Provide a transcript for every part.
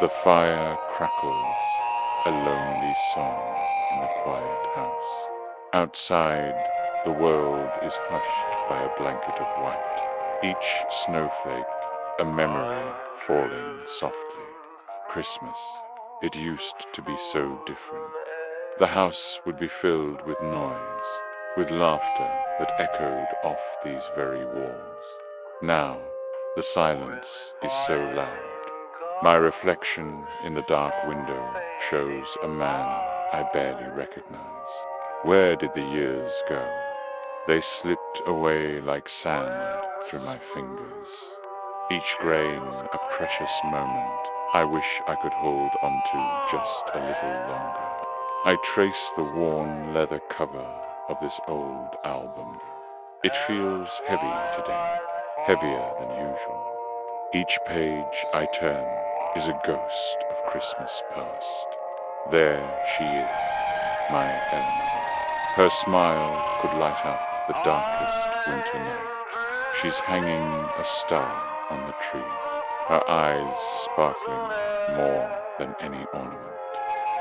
The fire crackles, a lonely song in the quiet house. Outside, the world is hushed by a blanket of white, each snowflake a memory falling softly. Christmas, it used to be so different. The house would be filled with noise, with laughter that echoed off these very walls. Now, the silence is so loud. My reflection in the dark window shows a man I barely recognize. Where did the years go? They slipped away like sand through my fingers. Each grain a precious moment I wish I could hold onto just a little longer. I trace the worn leather cover of this old album. It feels heavy today, heavier than usual. Each page I turn is a ghost of Christmas past. There she is, my Eleanor. Her smile could light up the darkest winter night. She's hanging a star on the tree, her eyes sparkling more than any ornament.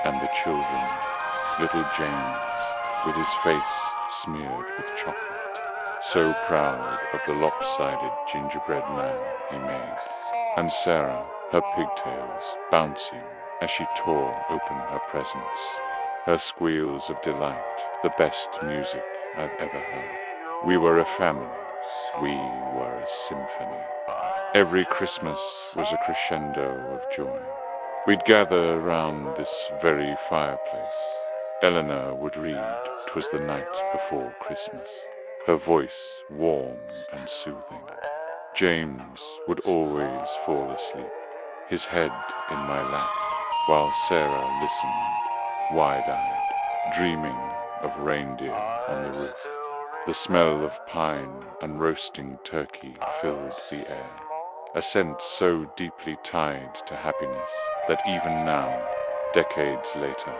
And the children, little James, with his face smeared with chocolate, so proud of the lopsided gingerbread man he made, and Sarah, her pigtails bouncing as she tore open her presents, her squeals of delight, the best music I've ever heard. We were a family, we were a symphony. Every Christmas was a crescendo of joy. We'd gather round this very fireplace. Eleanor would read "'Twas the Night Before Christmas," her voice warm and soothing. James would always fall asleep, his head in my lap, while Sarah listened, wide-eyed, dreaming of reindeer on the roof. The smell of pine and roasting turkey filled the air, a scent so deeply tied to happiness that even now, decades later,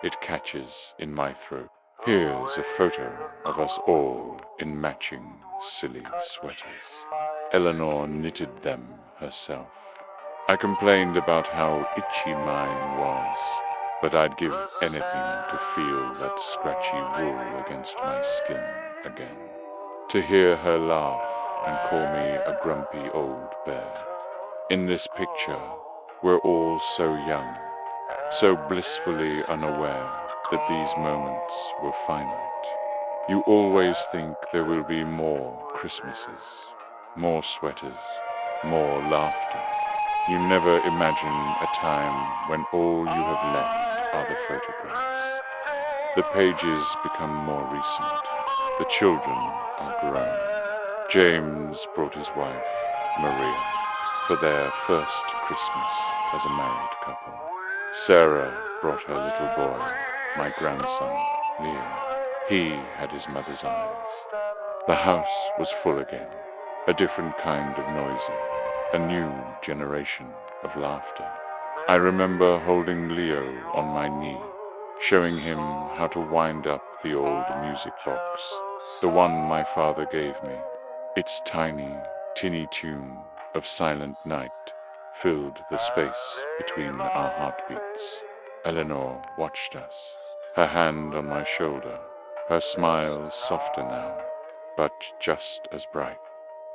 it catches in my throat. Here's a photo of us all in matching silly sweaters. Eleanor knitted them herself. I complained about how itchy mine was, but I'd give anything to feel that scratchy wool against my skin again. To hear her laugh and call me a grumpy old bear. In this picture, we're all so young, so blissfully unaware that these moments were finite. You always think there will be more Christmases, more sweaters, more laughter. You never imagine a time when all you have left are the photographs. The pages become more recent. The children are grown. James brought his wife, Maria, for their first Christmas as a married couple. Sarah brought her little boy, my grandson, Leo. He had his mother's eyes. The house was full again, a different kind of noisy, a new generation of laughter. I remember holding Leo on my knee, showing him how to wind up the old music box, the one my father gave me. Its tiny, tinny tune of Silent Night filled the space between our heartbeats. Eleanor watched us, her hand on my shoulder, her smile softer now, but just as bright.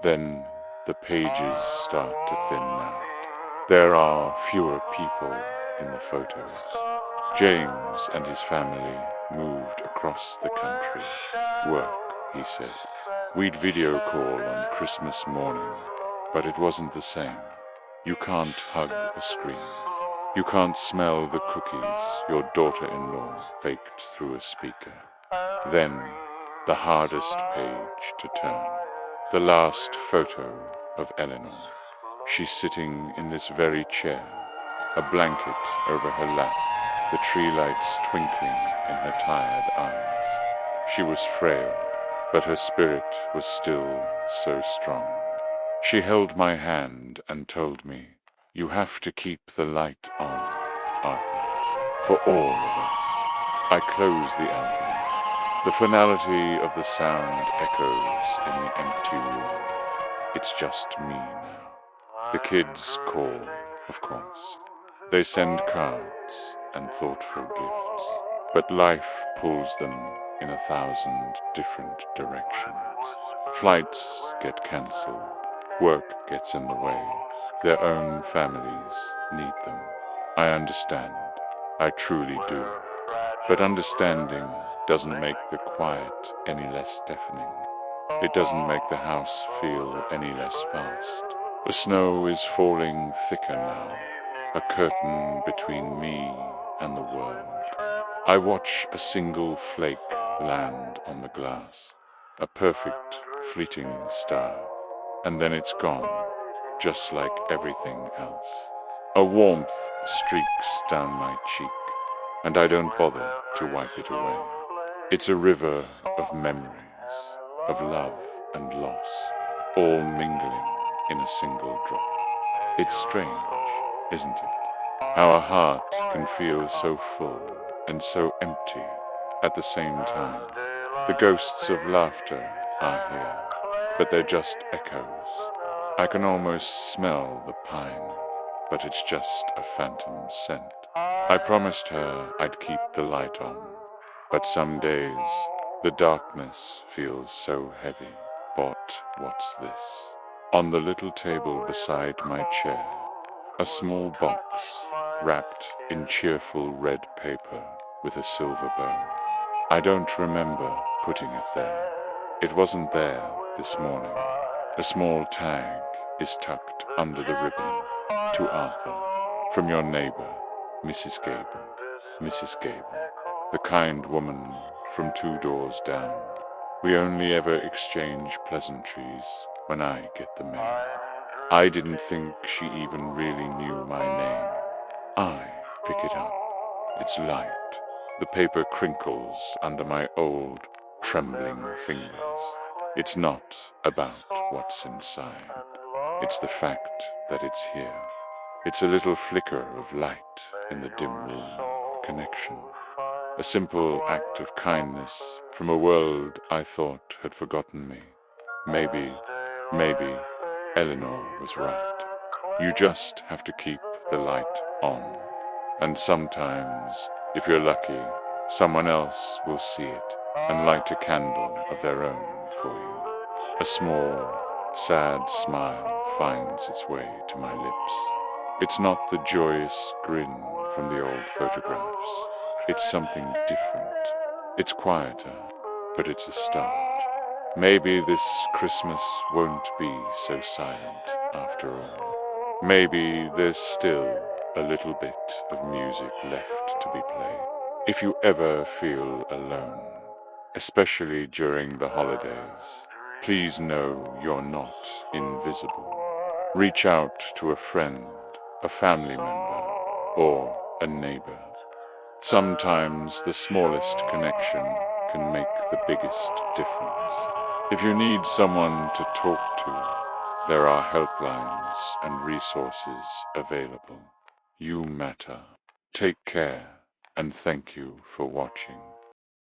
Then the pages start to thin out. There are fewer people in the photos. James and his family moved across the country. Work, he said. We'd video call on Christmas morning, but it wasn't the same. You can't hug a screen. You can't smell the cookies your daughter-in-law baked through a speaker. Then, the hardest page to turn. The last photo of Eleanor. She's sitting in this very chair, a blanket over her lap, the tree lights twinkling in her tired eyes. She was frail, but her spirit was still so strong. She held my hand and told me, "You have to keep the light on, Arthur, for all of us." I closed the album. The finality of the sound echoes in the empty room. It's just me now. The kids call, of course. They send cards and thoughtful gifts, but life pulls them in 1,000 different directions. Flights get cancelled, work gets in the way, their own families need them. I understand, I truly do. But understanding doesn't make the quiet any less deafening. It doesn't make the house feel any less vast. The snow is falling thicker now, a curtain between me and the world. I watch a single flake land on the glass, a perfect, fleeting star, and then it's gone, just like everything else. A warmth streaks down my cheek, and I don't bother to wipe it away. It's a river of memories, of love and loss, all mingling in a single drop. It's strange, isn't it? How a heart can feel so full and so empty at the same time. The ghosts of laughter are here, but they're just echoes. I can almost smell the pine, but it's just a phantom scent. I promised her I'd keep the light on, but some days the darkness feels so heavy. But what's this? On the little table beside my chair, a small box wrapped in cheerful red paper with a silver bow. I don't remember putting it there. It wasn't there this morning. A small tag is tucked under the ribbon. To Arthur, from your neighbor, Mrs. Gable. Mrs. Gable, the kind woman from 2 doors down. We only ever exchange pleasantries when I get the mail. I didn't think she even really knew my name. I pick it up. It's light. The paper crinkles under my old, trembling fingers. It's not about what's inside. It's the fact that it's here. It's a little flicker of light in the dim room. Connection. A simple act of kindness from a world I thought had forgotten me. Maybe Eleanor was right. You just have to keep the light on. And sometimes, if you're lucky, someone else will see it and light a candle of their own for you. A small, sad smile finds its way to my lips. It's not the joyous grin from the old photographs. It's something different. It's quieter, but it's a start. Maybe this Christmas won't be so silent after all. Maybe there's still a little bit of music left to be played. If you ever feel alone, especially during the holidays, please know you're not invisible. Reach out to a friend, a family member, or a neighbor. Sometimes the smallest connection can make the biggest difference. If you need someone to talk to, there are helplines and resources available. You matter. Take care, and thank you for watching.